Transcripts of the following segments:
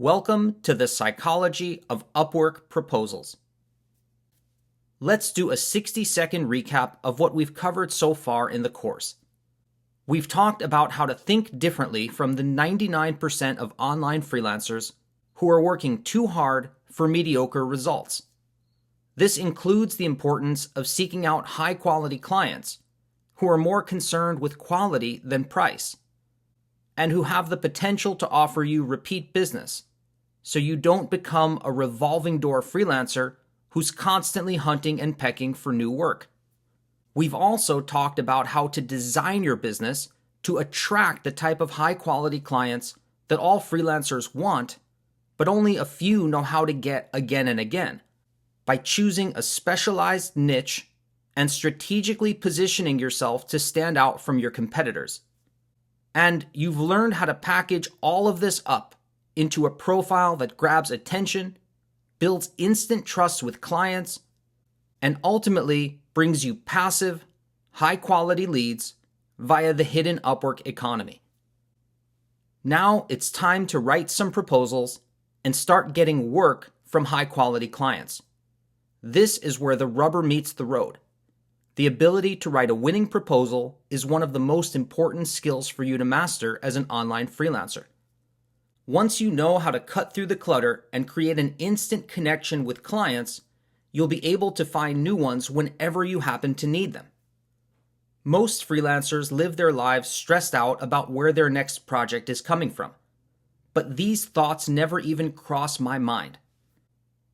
Welcome to the Psychology of Upwork Proposals. Let's do a 60-second recap of what we've covered so far in the course. We've talked about how to think differently from the 99% of online freelancers who are working too hard for mediocre results. This includes the importance of seeking out high-quality clients who are more concerned with quality than price, and who have the potential to offer you repeat business, so you don't become a revolving door freelancer who's constantly hunting and pecking for new work. We've also talked about how to design your business to attract the type of high-quality clients that all freelancers want, but only a few know how to get again and again, by choosing a specialized niche and strategically positioning yourself to stand out from your competitors. And you've learned how to package all of this up into a profile that grabs attention, builds instant trust with clients, and ultimately brings you passive, high-quality leads via the hidden Upwork economy. Now it's time to write some proposals and start getting work from high-quality clients. This is where the rubber meets the road. The ability to write a winning proposal is one of the most important skills for you to master as an online freelancer. Once you know how to cut through the clutter and create an instant connection with clients, you'll be able to find new ones whenever you happen to need them. Most freelancers live their lives stressed out about where their next project is coming from. But these thoughts never even cross my mind.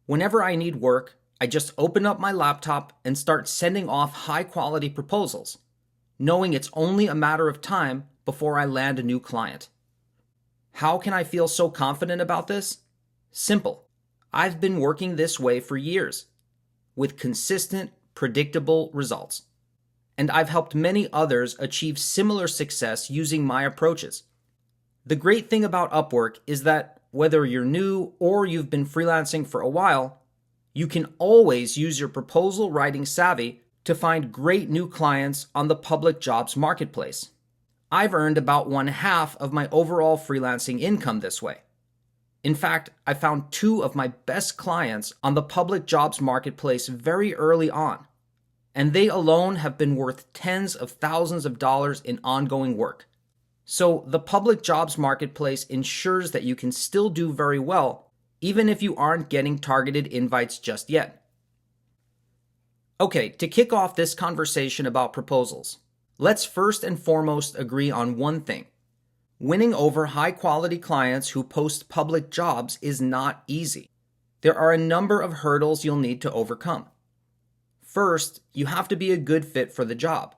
Whenever I need work, I just open up my laptop and start sending off high-quality proposals, knowing it's only a matter of time before I land a new client. How can I feel so confident about this? Simple. I've been working this way for years, with consistent, predictable results. And I've helped many others achieve similar success using my approaches. The great thing about Upwork is that whether you're new or you've been freelancing for a while, you can always use your proposal writing savvy to find great new clients on the public jobs marketplace. I've earned about 1/2 of my overall freelancing income this way. In fact, I found 2 of my best clients on the public jobs marketplace very early on, and they alone have been worth tens of thousands of dollars in ongoing work. So the public jobs marketplace ensures that you can still do very well even if you aren't getting targeted invites just yet. Okay, to kick off this conversation about proposals, let's first and foremost agree on one thing. Winning over high-quality clients who post public jobs is not easy. There are a number of hurdles you'll need to overcome. First, you have to be a good fit for the job.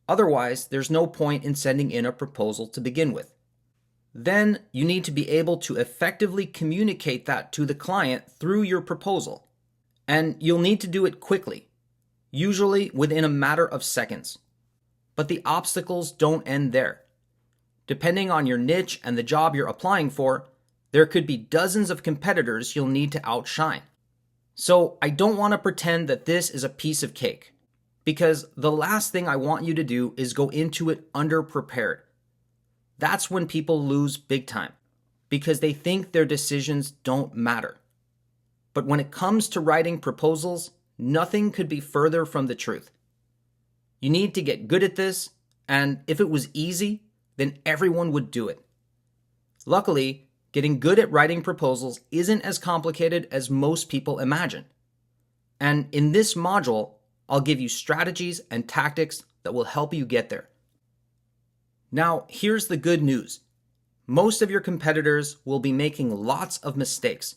Otherwise, there's no point in sending in a proposal to begin with. Then you need to be able to effectively communicate that to the client through your proposal. And you'll need to do it quickly, usually within a matter of seconds. But the obstacles don't end there. Depending on your niche and the job you're applying for, there could be dozens of competitors you'll need to outshine. So I don't want to pretend that this is a piece of cake, because the last thing I want you to do is go into it underprepared. That's when people lose big time, because they think their decisions don't matter. But when it comes to writing proposals, nothing could be further from the truth. You need to get good at this, and if it was easy, then everyone would do it. Luckily, getting good at writing proposals isn't as complicated as most people imagine. And in this module, I'll give you strategies and tactics that will help you get there. Now, here's the good news. Most of your competitors will be making lots of mistakes,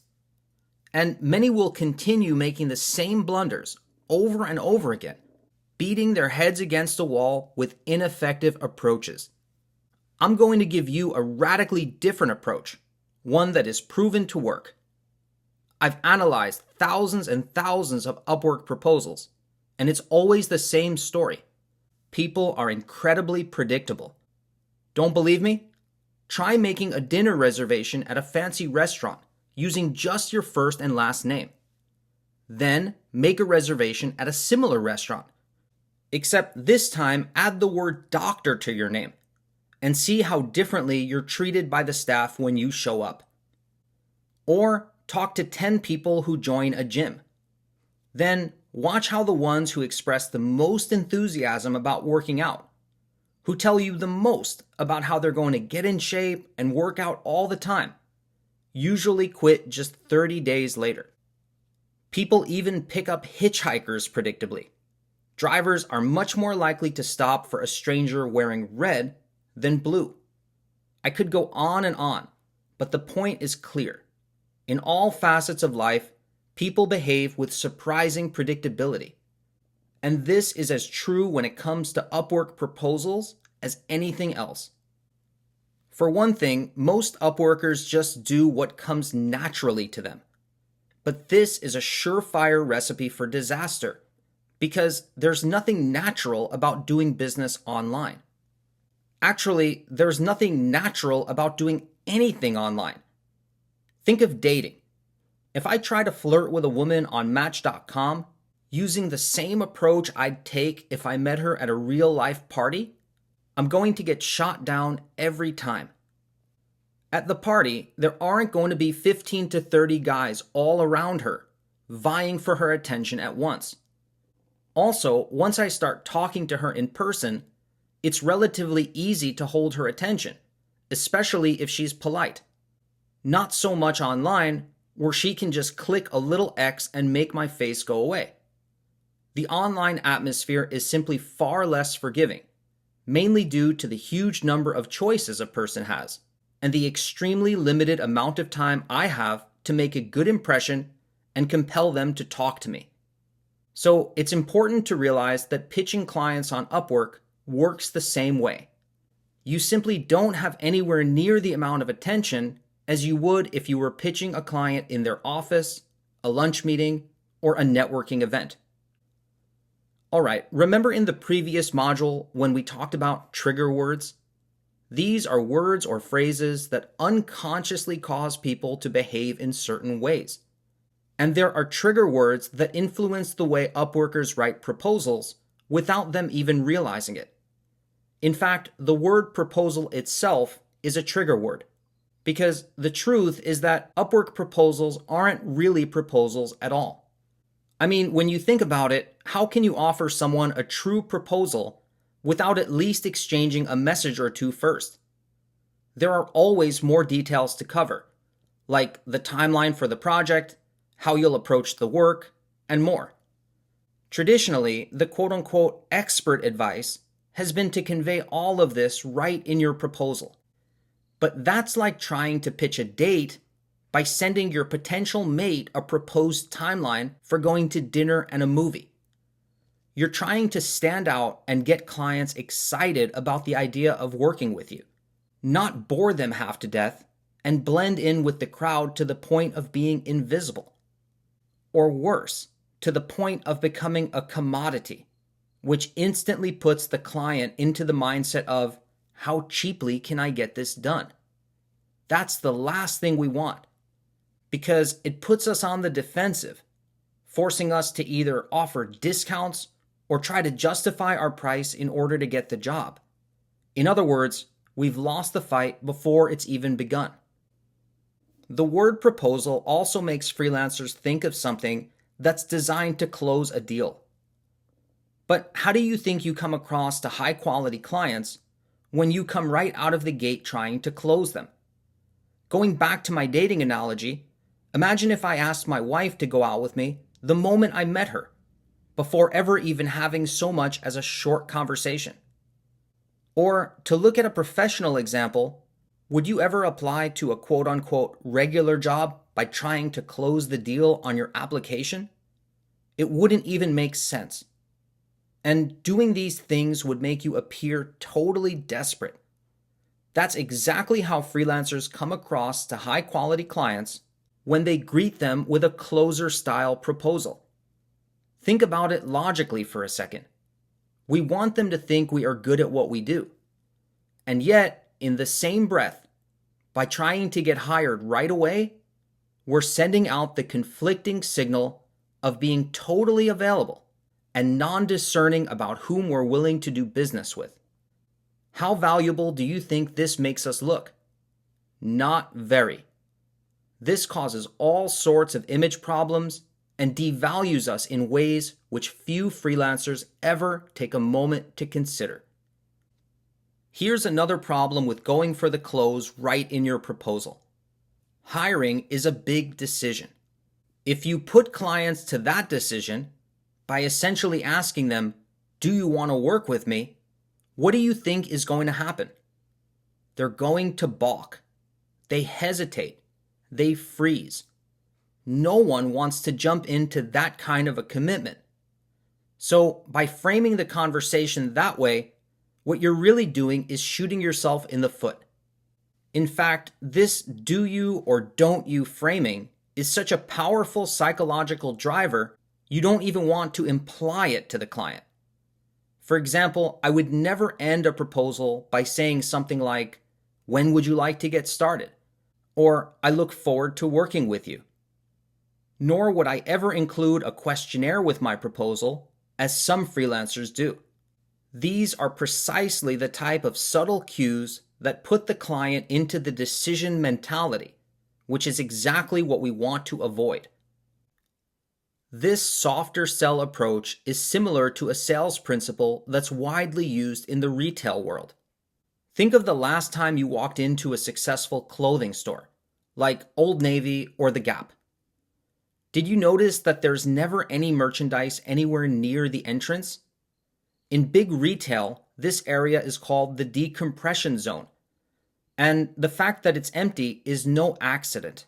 and many will continue making the same blunders over and over again, beating their heads against a wall with ineffective approaches. I'm going to give you a radically different approach, one that is proven to work. I've analyzed thousands and thousands of Upwork proposals, and it's always the same story. People are incredibly predictable. Don't believe me? Try making a dinner reservation at a fancy restaurant using just your first and last name. Then make a reservation at a similar restaurant. Except this time add the word doctor to your name and see how differently you're treated by the staff when you show up. Or talk to 10 people who join a gym. Then watch how the ones who express the most enthusiasm about working out, who tell you the most about how they're going to get in shape and work out all the time, usually quit just 30 days later. People even pick up hitchhikers predictably. Drivers are much more likely to stop for a stranger wearing red than blue. I could go on, but the point is clear. In all facets of life, people behave with surprising predictability. And this is as true when it comes to Upwork proposals as anything else. For one thing, most Upworkers just do what comes naturally to them. But this is a surefire recipe for disaster because there's nothing natural about doing business online. Actually, there's nothing natural about doing anything online. Think of dating. If I try to flirt with a woman on Match.com using the same approach I'd take if I met her at a real-life party, I'm going to get shot down every time. At the party, there aren't going to be 15 to 30 guys all around her, vying for her attention at once. Also, once I start talking to her in person, it's relatively easy to hold her attention, especially if she's polite. Not so much online, where she can just click a little X and make my face go away. The online atmosphere is simply far less forgiving, mainly due to the huge number of choices a person has, and the extremely limited amount of time I have to make a good impression and compel them to talk to me. So it's important to realize that pitching clients on Upwork works the same way. You simply don't have anywhere near the amount of attention as you would if you were pitching a client in their office, a lunch meeting, or a networking event. All right, remember in the previous module when we talked about trigger words? These are words or phrases that unconsciously cause people to behave in certain ways. And there are trigger words that influence the way Upworkers write proposals without them even realizing it. In fact, the word proposal itself is a trigger word, because the truth is that Upwork proposals aren't really proposals at all. I mean, when you think about it, how can you offer someone a true proposal without at least exchanging a message or two first? There are always more details to cover, like the timeline for the project, how you'll approach the work, and more. Traditionally, the quote-unquote expert advice has been to convey all of this right in your proposal. But that's like trying to pitch a date by sending your potential mate a proposed timeline for going to dinner and a movie. You're trying to stand out and get clients excited about the idea of working with you, not bore them half to death and blend in with the crowd to the point of being invisible. Or worse, to the point of becoming a commodity, which instantly puts the client into the mindset of, how cheaply can I get this done? That's the last thing we want, because it puts us on the defensive, forcing us to either offer discounts or try to justify our price in order to get the job. In other words, we've lost the fight before it's even begun. The word proposal also makes freelancers think of something that's designed to close a deal. But how do you think you come across to high-quality clients when you come right out of the gate trying to close them? Going back to my dating analogy, imagine if I asked my wife to go out with me the moment I met her, before ever even having so much as a short conversation. Or to look at a professional example, would you ever apply to a quote-unquote regular job by trying to close the deal on your application? It wouldn't even make sense. And doing these things would make you appear totally desperate. That's exactly how freelancers come across to high-quality clients when they greet them with a closer-style proposal. Think about it logically for a second. We want them to think we are good at what we do. And yet, in the same breath, by trying to get hired right away, we're sending out the conflicting signal of being totally available and non-discerning about whom we're willing to do business with. How valuable do you think this makes us look? Not very. This causes all sorts of image problems and devalues us in ways which few freelancers ever take a moment to consider. Here's another problem with going for the close right in your proposal. Hiring is a big decision. If you put clients to that decision by essentially asking them, "Do you want to work with me?" what do you think is going to happen? They're going to balk. They hesitate. They freeze. No one wants to jump into that kind of a commitment. So by framing the conversation that way, what you're really doing is shooting yourself in the foot. In fact, this do you or don't you framing is such a powerful psychological driver, you don't even want to imply it to the client. For example, I would never end a proposal by saying something like, "When would you like to get started?" Or, "I look forward to working with you." Nor would I ever include a questionnaire with my proposal, as some freelancers do. These are precisely the type of subtle cues that put the client into the decision mentality, which is exactly what we want to avoid. This softer sell approach is similar to a sales principle that's widely used in the retail world. Think of the last time you walked into a successful clothing store, like Old Navy or The Gap. Did you notice that there's never any merchandise anywhere near the entrance? In big retail, this area is called the decompression zone, and the fact that it's empty is no accident.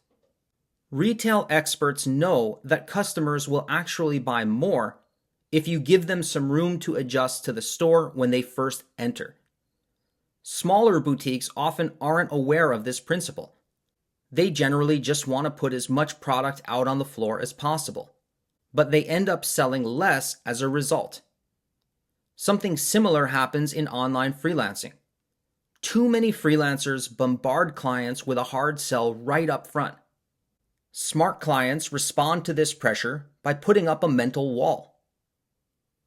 Retail experts know that customers will actually buy more if you give them some room to adjust to the store when they first enter. Smaller boutiques often aren't aware of this principle. They generally just want to put as much product out on the floor as possible, but they end up selling less as a result. Something similar happens in online freelancing. Too many freelancers bombard clients with a hard sell right up front. Smart clients respond to this pressure by putting up a mental wall.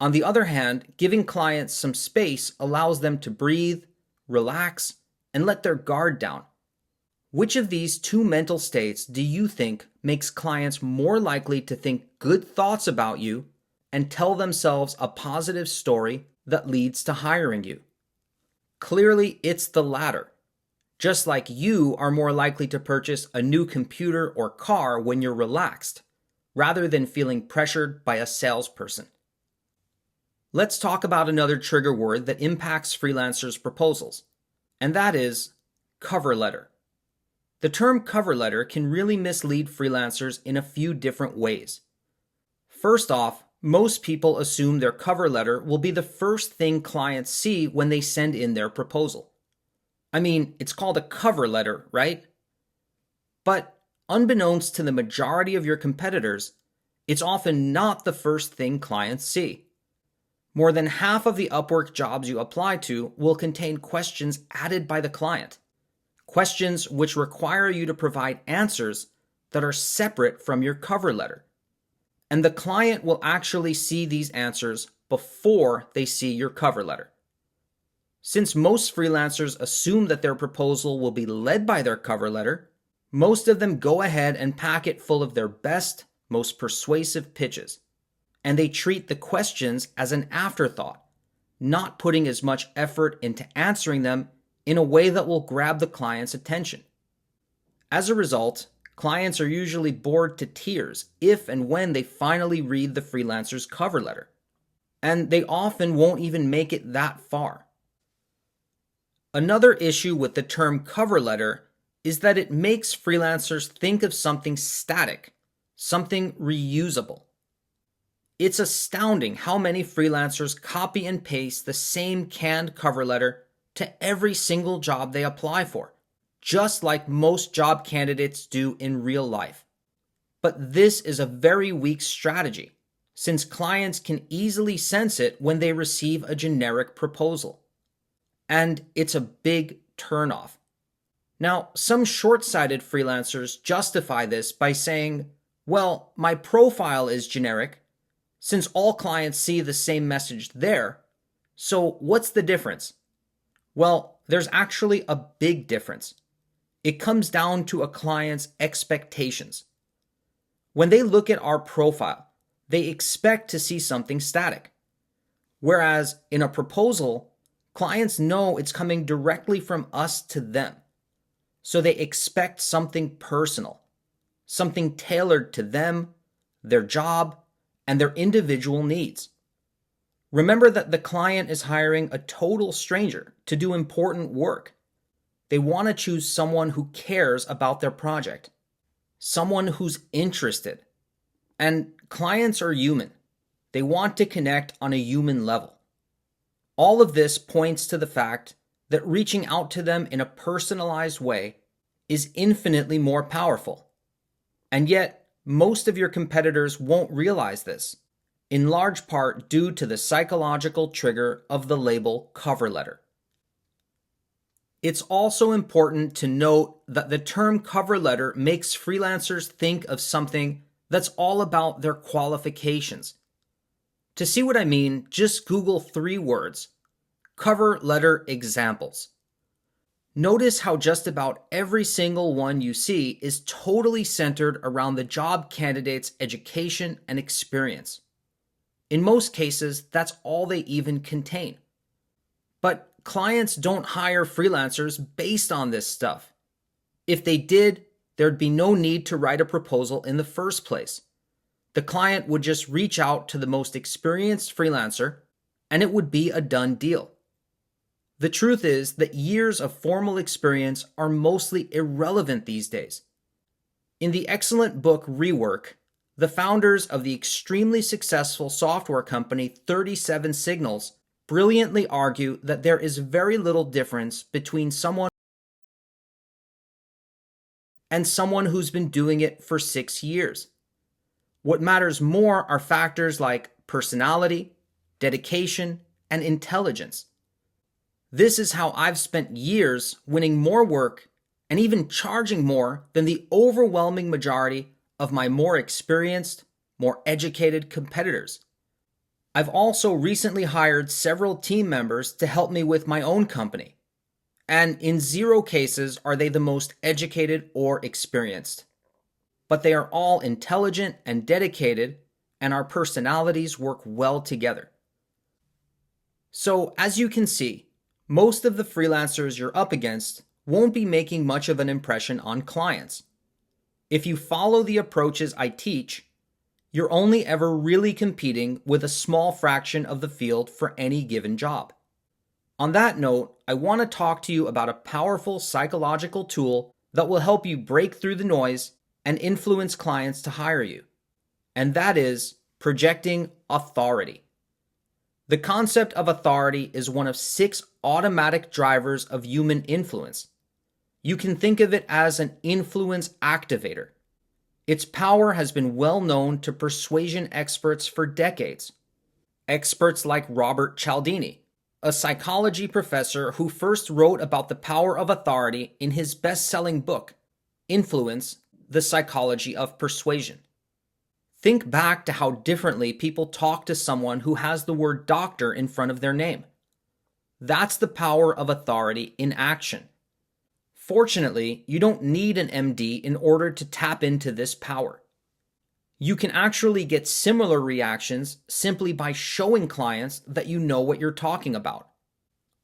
On the other hand, giving clients some space allows them to breathe, relax, and let their guard down. Which of these two mental states do you think makes clients more likely to think good thoughts about you and tell themselves a positive story that leads to hiring you? Clearly, it's the latter. Just like you are more likely to purchase a new computer or car when you're relaxed, rather than feeling pressured by a salesperson. Let's talk about another trigger word that impacts freelancers' proposals, and that is cover letter. The term cover letter can really mislead freelancers in a few different ways. First off, most people assume their cover letter will be the first thing clients see when they send in their proposal. I mean, it's called a cover letter, right? But unbeknownst to the majority of your competitors, it's often not the first thing clients see. More than half of the Upwork jobs you apply to will contain questions added by the client. Questions which require you to provide answers that are separate from your cover letter. And the client will actually see these answers before they see your cover letter. Since most freelancers assume that their proposal will be led by their cover letter, most of them go ahead and pack it full of their best, most persuasive pitches. And they treat the questions as an afterthought, not putting as much effort into answering them in a way that will grab the client's attention. As a result, clients are usually bored to tears if and when they finally read the freelancer's cover letter. And they often won't even make it that far. Another issue with the term cover letter is that it makes freelancers think of something static, something reusable. It's astounding how many freelancers copy and paste the same canned cover letter to every single job they apply for, just like most job candidates do in real life. But this is a very weak strategy, since clients can easily sense it when they receive a generic proposal. And it's a big turnoff. Now, some short-sighted freelancers justify this by saying, well, my profile is generic, since all clients see the same message there, so what's the difference? Well, there's actually a big difference. It comes down to a client's expectations. When they look at our profile, they expect to see something static. Whereas in a proposal, clients know it's coming directly from us to them. So they expect something personal, something tailored to them, their job, and their individual needs. Remember that the client is hiring a total stranger to do important work. They want to choose someone who cares about their project, someone who's interested. And clients are human. They want to connect on a human level. All of this points to the fact that reaching out to them in a personalized way is infinitely more powerful. And yet, most of your competitors won't realize this, in large part due to the psychological trigger of the label cover letter. It's also important to note that the term cover letter makes freelancers think of something that's all about their qualifications. To see what I mean, just Google 3 words: cover letter examples. Notice how just about every single one you see is totally centered around the job candidate's education and experience. In most cases, that's all they even contain. But clients don't hire freelancers based on this stuff. If they did, there'd be no need to write a proposal in the first place. The client would just reach out to the most experienced freelancer, and it would be a done deal. The truth is that years of formal experience are mostly irrelevant these days. In the excellent book Rework, the founders of the extremely successful software company 37 Signals brilliantly argue that there is very little difference between someone and someone who's been doing it for 6 years. What matters more are factors like personality, dedication, and intelligence. This is how I've spent years winning more work and even charging more than the overwhelming majority of my more experienced, more educated competitors. I've also recently hired several team members to help me with my own company, and in 0 cases are they the most educated or experienced. But they are all intelligent and dedicated, and our personalities work well together. So, as you can see, most of the freelancers you're up against won't be making much of an impression on clients. If you follow the approaches I teach, you're only ever really competing with a small fraction of the field for any given job. On that note, I want to talk to you about a powerful psychological tool that will help you break through the noise and influence clients to hire you. And that is projecting authority. The concept of authority is one of 6 automatic drivers of human influence. You can think of it as an influence activator. Its power has been well known to persuasion experts for decades. Experts like Robert Cialdini, a psychology professor who first wrote about the power of authority in his best-selling book, Influence: The Psychology of Persuasion. Think back to how differently people talk to someone who has the word doctor in front of their name. That's the power of authority in action. Fortunately, you don't need an MD in order to tap into this power. You can actually get similar reactions simply by showing clients that you know what you're talking about.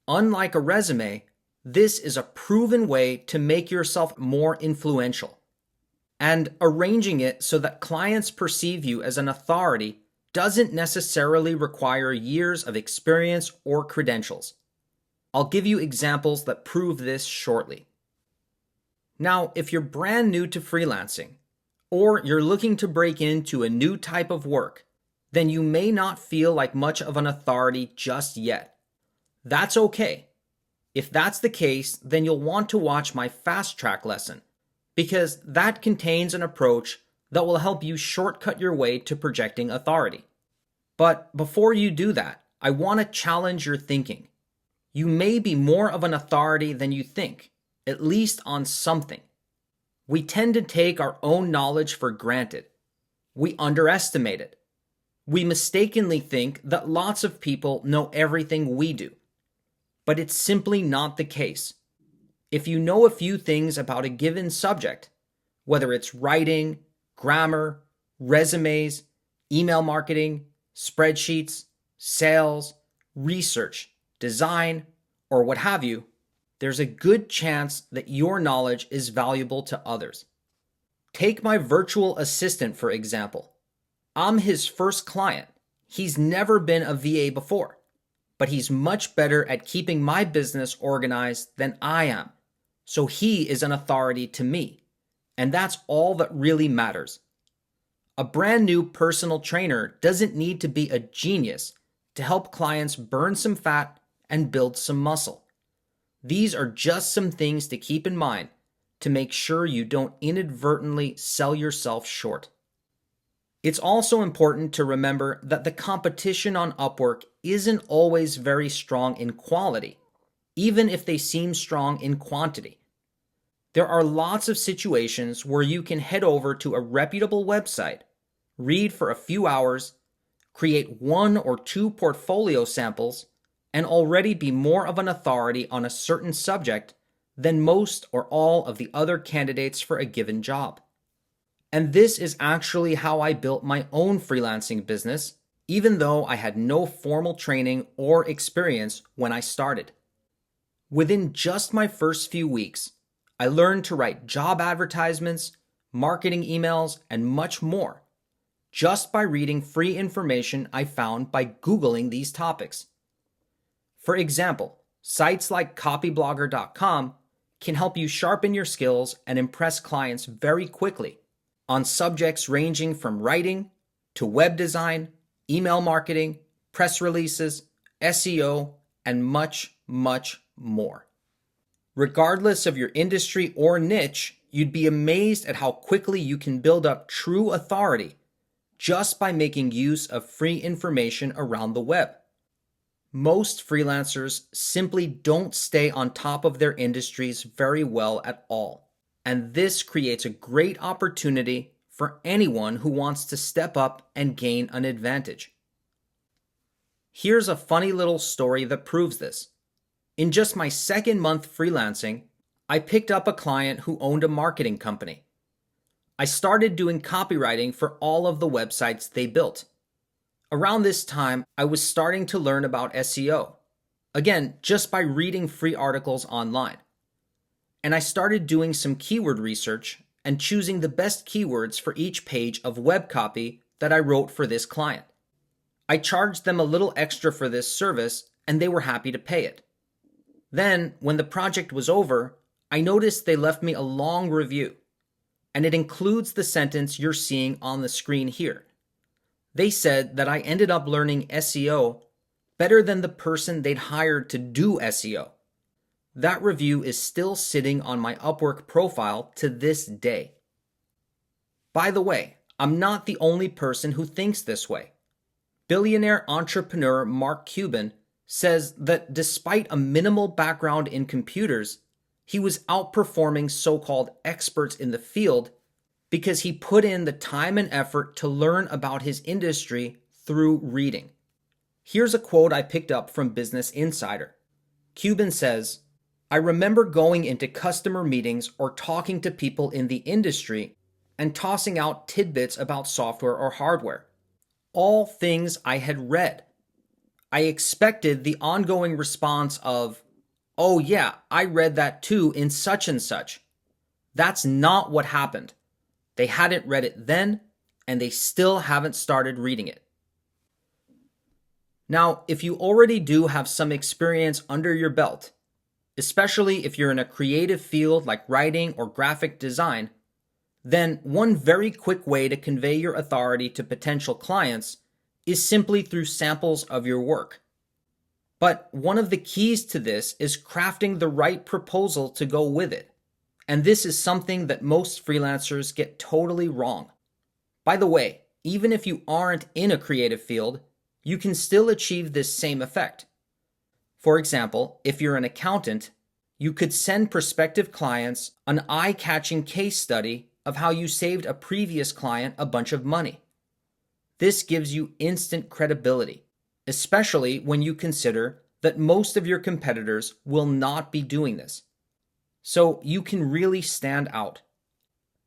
Unlike a resume, this is a proven way to make yourself more influential. And arranging it so that clients perceive you as an authority doesn't necessarily require years of experience or credentials. I'll give you examples that prove this shortly. Now, if you're brand new to freelancing, or you're looking to break into a new type of work, then you may not feel like much of an authority just yet. That's okay. If that's the case, then you'll want to watch my fast track lesson, because that contains an approach that will help you shortcut your way to projecting authority. But before you do that, I want to challenge your thinking. You may be more of an authority than you think, at least on something. We tend to take our own knowledge for granted. We underestimate it. We mistakenly think that lots of people know everything we do. But it's simply not the case. If you know a few things about a given subject, whether it's writing, grammar, resumes, email marketing, spreadsheets, sales, research, design, or what have you, there's a good chance that your knowledge is valuable to others. Take my virtual assistant, for example. I'm his first client. He's never been a VA before, but he's much better at keeping my business organized than I am. So he is an authority to me, and that's all that really matters. A brand new personal trainer doesn't need to be a genius to help clients burn some fat and build some muscle. These are just some things to keep in mind to make sure you don't inadvertently sell yourself short. It's also important to remember that the competition on Upwork isn't always very strong in quality, even if they seem strong in quantity. There are lots of situations where you can head over to a reputable website, read for a few hours, create 1 or 2 portfolio samples, and already be more of an authority on a certain subject than most or all of the other candidates for a given job. And this is actually how I built my own freelancing business, even though I had no formal training or experience when I started. Within just my first few weeks, I learned to write job advertisements, marketing emails, and much more, just by reading free information I found by Googling these topics. For example, sites like copyblogger.com can help you sharpen your skills and impress clients very quickly on subjects ranging from writing to web design, email marketing, press releases, SEO, and much, much more. Regardless of your industry or niche, you'd be amazed at how quickly you can build up true authority just by making use of free information around the web. Most freelancers simply don't stay on top of their industries very well at all, and this creates a great opportunity for anyone who wants to step up and gain an advantage. Here's a funny little story that proves this. In just my second month freelancing, I picked up a client who owned a marketing company. I started doing copywriting for all of the websites they built. Around this time, I was starting to learn about SEO, again, just by reading free articles online. And I started doing some keyword research and choosing the best keywords for each page of web copy that I wrote for this client. I charged them a little extra for this service, and they were happy to pay it. Then, when the project was over, I noticed they left me a long review, and it includes the sentence you're seeing on the screen here. They said that I ended up learning SEO better than the person they'd hired to do SEO. That review is still sitting on my Upwork profile to this day. By the way, I'm not the only person who thinks this way. Billionaire entrepreneur Mark Cuban says that despite a minimal background in computers, he was outperforming so-called experts in the field because he put in the time and effort to learn about his industry through reading. Here's a quote I picked up from Business Insider. Cuban says, "I remember going into customer meetings or talking to people in the industry and tossing out tidbits about software or hardware. All things I had read. I expected the ongoing response of, 'Oh yeah, I read that too in such and such.' That's not what happened. They hadn't read it then, and they still haven't started reading it." Now, if you already do have some experience under your belt, especially if you're in a creative field like writing or graphic design, then one very quick way to convey your authority to potential clients is simply through samples of your work. But one of the keys to this is crafting the right proposal to go with it. And this is something that most freelancers get totally wrong. By the way, even if you aren't in a creative field, you can still achieve this same effect. For example, if you're an accountant, you could send prospective clients an eye-catching case study of how you saved a previous client a bunch of money. This gives you instant credibility, especially when you consider that most of your competitors will not be doing this. so you can really stand out.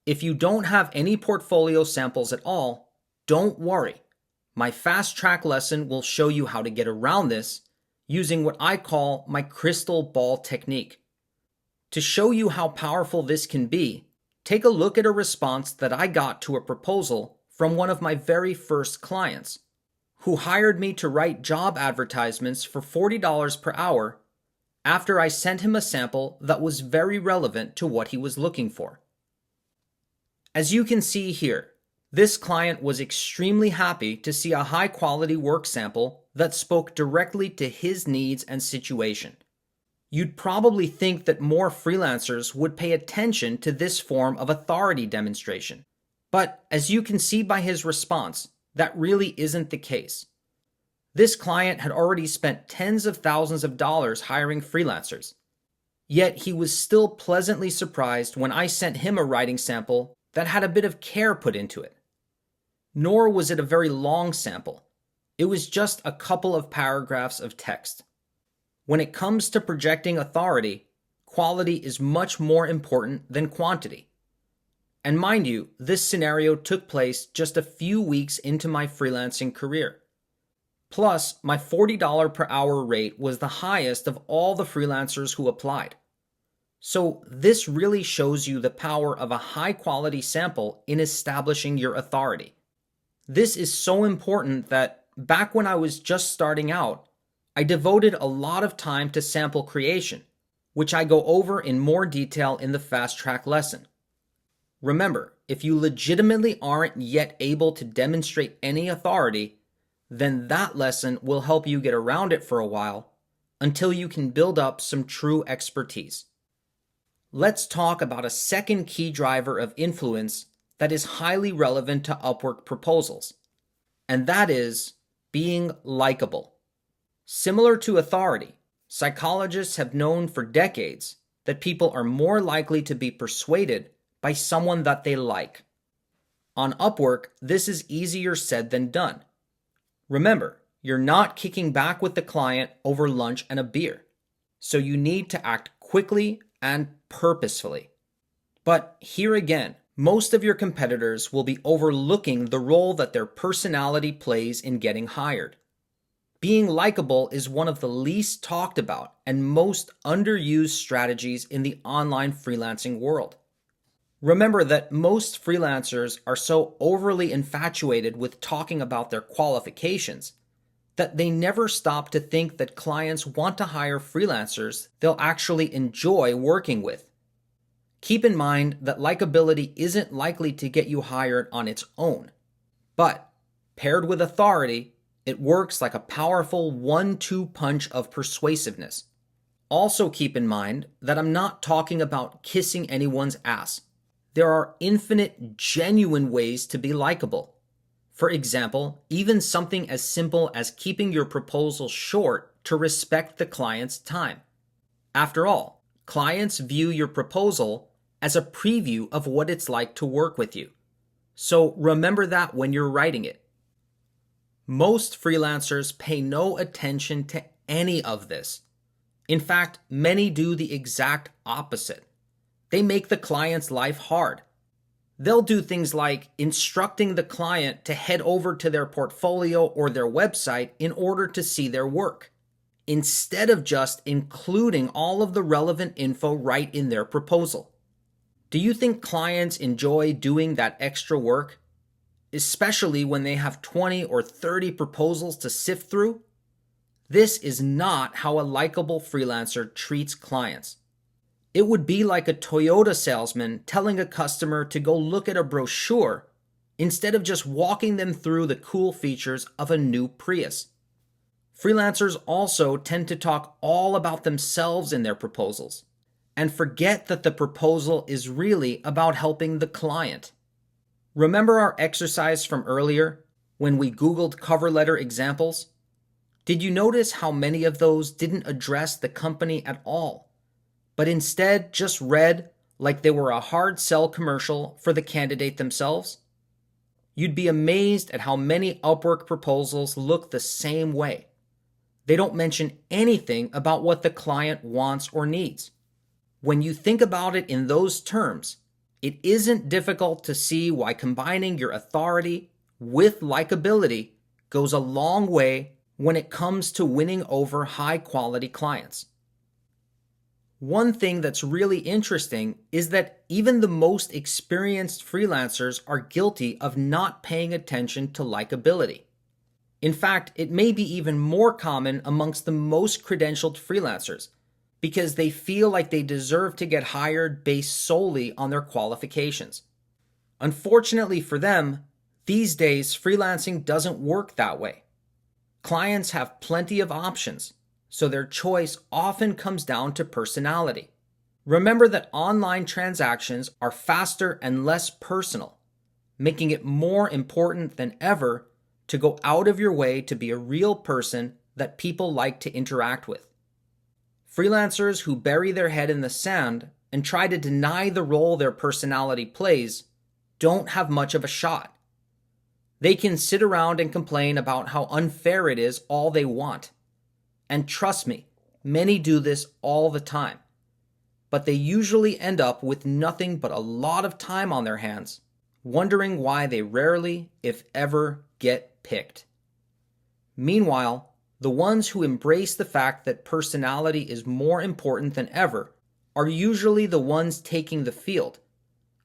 If you don't have any portfolio samples at all, don't worry. My fast track lesson will show you how to get around this using what I call my crystal ball technique. To show you how powerful this can be, take a look at a response that I got to a proposal from one of my very first clients, who hired me to write job advertisements for $40 per hour after I sent him a sample that was very relevant to what he was looking for. As you can see here, this client was extremely happy to see a high-quality work sample that spoke directly to his needs and situation. You'd probably think that more freelancers would pay attention to this form of authority demonstration. But as you can see by his response, that really isn't the case. This client had already spent tens of thousands of dollars hiring freelancers. Yet he was still pleasantly surprised when I sent him a writing sample that had a bit of care put into it. Nor was it a very long sample. It was just a couple of paragraphs of text. When it comes to projecting authority, quality is much more important than quantity. And mind you, this scenario took place just a few weeks into my freelancing career. Plus, my $40 per hour rate was the highest of all the freelancers who applied. So this really shows you the power of a high-quality sample in establishing your authority. This is so important that back when I was just starting out, I devoted a lot of time to sample creation, which I go over in more detail in the fast track lesson. Remember, if you legitimately aren't yet able to demonstrate any authority, then that lesson will help you get around it for a while until you can build up some true expertise. Let's talk about a second key driver of influence that is highly relevant to Upwork proposals, and that is being likable. Similar to authority, psychologists have known for decades that people are more likely to be persuaded by someone that they like. On Upwork, this is easier said than done. Remember, you're not kicking back with the client over lunch and a beer, so you need to act quickly and purposefully. But here again, most of your competitors will be overlooking the role that their personality plays in getting hired. Being likable is one of the least talked about and most underused strategies in the online freelancing world. Remember that most freelancers are so overly infatuated with talking about their qualifications that they never stop to think that clients want to hire freelancers they'll actually enjoy working with. Keep in mind that likability isn't likely to get you hired on its own, but paired with authority, it works like a powerful 1-2 punch of persuasiveness. Also keep in mind that I'm not talking about kissing anyone's ass. There are infinite, genuine ways to be likable. For example, even something as simple as keeping your proposal short to respect the client's time. After all, clients view your proposal as a preview of what it's like to work with you. So remember that when you're writing it. Most freelancers pay no attention to any of this. In fact, many do the exact opposite. They make the client's life hard. They'll do things like instructing the client to head over to their portfolio or their website in order to see their work, instead of just including all of the relevant info right in their proposal. Do you think clients enjoy doing that extra work, especially when they have 20 or 30 proposals to sift through? This is not how a likable freelancer treats clients. It would be like a Toyota salesman telling a customer to go look at a brochure instead of just walking them through the cool features of a new Prius. Freelancers also tend to talk all about themselves in their proposals and forget that the proposal is really about helping the client. Remember our exercise from earlier when we Googled cover letter examples? Did you notice how many of those didn't address the company at all, but instead just read like they were a hard sell commercial for the candidate themselves? You'd be amazed at how many Upwork proposals look the same way. They don't mention anything about what the client wants or needs. When you think about it in those terms, it isn't difficult to see why combining your authority with likability goes a long way when it comes to winning over high-quality clients. One thing that's really interesting is that even the most experienced freelancers are guilty of not paying attention to likability. In fact, it may be even more common amongst the most credentialed freelancers because they feel like they deserve to get hired based solely on their qualifications. Unfortunately for them, these days freelancing doesn't work that way. Clients have plenty of options, so their choice often comes down to personality. Remember that online transactions are faster and less personal, making it more important than ever to go out of your way to be a real person that people like to interact with. Freelancers who bury their head in the sand and try to deny the role their personality plays don't have much of a shot. They can sit around and complain about how unfair it is all they want. And trust me, many do this all the time. But they usually end up with nothing but a lot of time on their hands, wondering why they rarely, if ever, get picked. Meanwhile, the ones who embrace the fact that personality is more important than ever are usually the ones taking the field,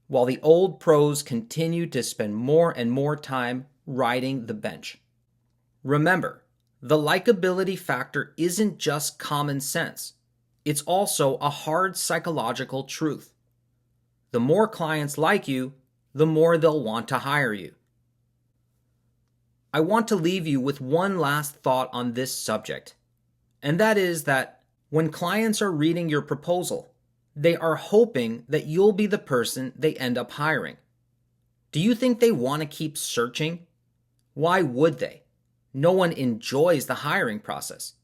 while the old pros continue to spend more and more time riding the bench. Remember, the likability factor isn't just common sense. It's also a hard psychological truth. The more clients like you, the more they'll want to hire you. I want to leave you with one last thought on this subject, and that is that when clients are reading your proposal, they are hoping that you'll be the person they end up hiring. Do you think they want to keep searching? Why would they? No one enjoys the hiring process.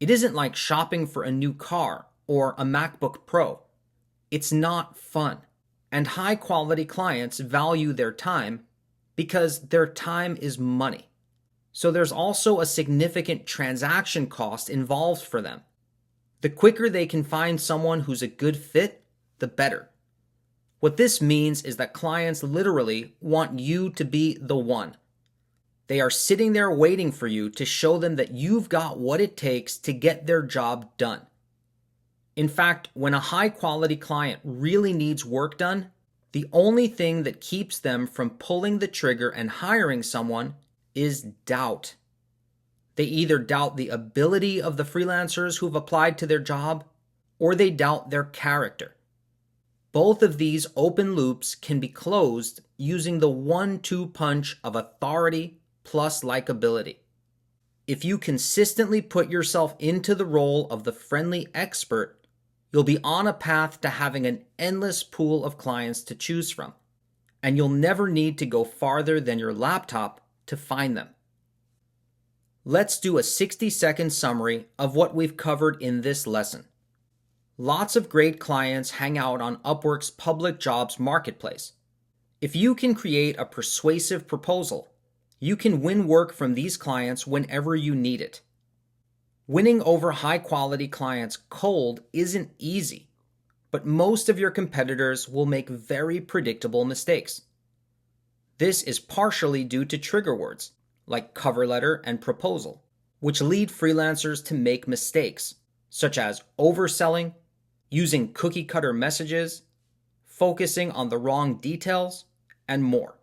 It isn't like shopping for a new car or a MacBook Pro. It's not fun, and high-quality clients value their time because their time is money. So there's also a significant transaction cost involved for them. The quicker they can find someone who's a good fit, the better. What this means is that clients literally want you to be the one. They are sitting there waiting for you to show them that you've got what it takes to get their job done. In fact, when a high-quality client really needs work done, the only thing that keeps them from pulling the trigger and hiring someone is doubt. They either doubt the ability of the freelancers who've applied to their job, or they doubt their character. Both of these open loops can be closed using the 1-2 punch of authority plus likability. If you consistently put yourself into the role of the friendly expert, you'll be on a path to having an endless pool of clients to choose from, and you'll never need to go farther than your laptop to find them. Let's do a 60-second summary of what we've covered in this lesson. Lots of great clients hang out on Upwork's public jobs marketplace. If you can create a persuasive proposal, you can win work from these clients whenever you need it. Winning over high-quality clients cold isn't easy, but most of your competitors will make very predictable mistakes. This is partially due to trigger words, like cover letter and proposal, which lead freelancers to make mistakes, such as overselling, using cookie-cutter messages, focusing on the wrong details, and more.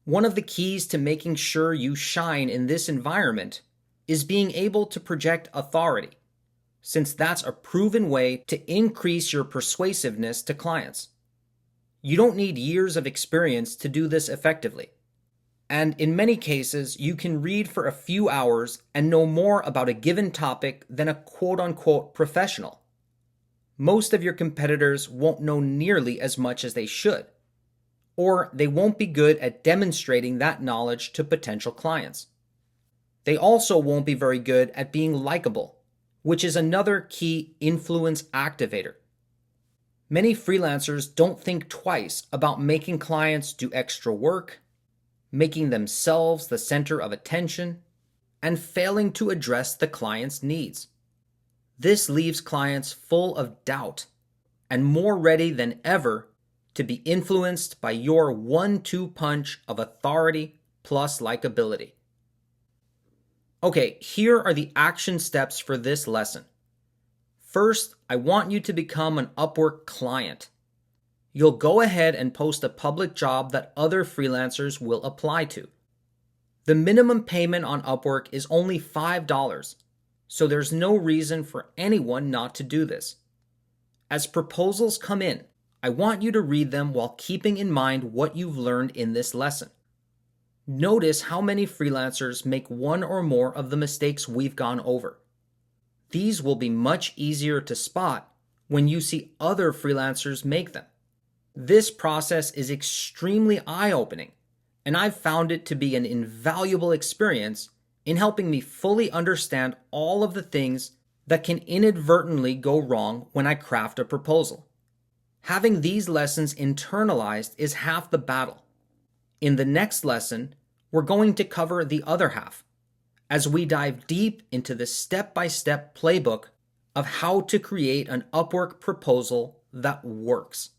One of the keys to making sure you shine in this environment is being able to project authority, since that's a proven way to increase your persuasiveness to clients. You don't need years of experience to do this effectively. And in many cases, you can read for a few hours and know more about a given topic than a quote-unquote professional. Most of your competitors won't know nearly as much as they should, or they won't be good at demonstrating that knowledge to potential clients. They also won't be very good at being likable, which is another key influence activator. Many freelancers don't think twice about making clients do extra work, making themselves the center of attention, and failing to address the client's needs. This leaves clients full of doubt, and more ready than ever to be influenced by your 1-2 punch of authority plus likability. Okay, here are the action steps for this lesson. First, I want you to become an Upwork client. You'll go ahead and post a public job that other freelancers will apply to. The minimum payment on Upwork is only $5, so there's no reason for anyone not to do this. As proposals come in, I want you to read them while keeping in mind what you've learned in this lesson. Notice how many freelancers make one or more of the mistakes we've gone over. These will be much easier to spot when you see other freelancers make them. This process is extremely eye-opening, and I've found it to be an invaluable experience in helping me fully understand all of the things that can inadvertently go wrong when I craft a proposal. Having these lessons internalized is half the battle. In the next lesson, we're going to cover the other half, as we dive deep into the step-by-step playbook of how to create an Upwork proposal that works.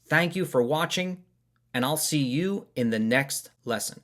Thank you for watching, and I'll see you in the next lesson.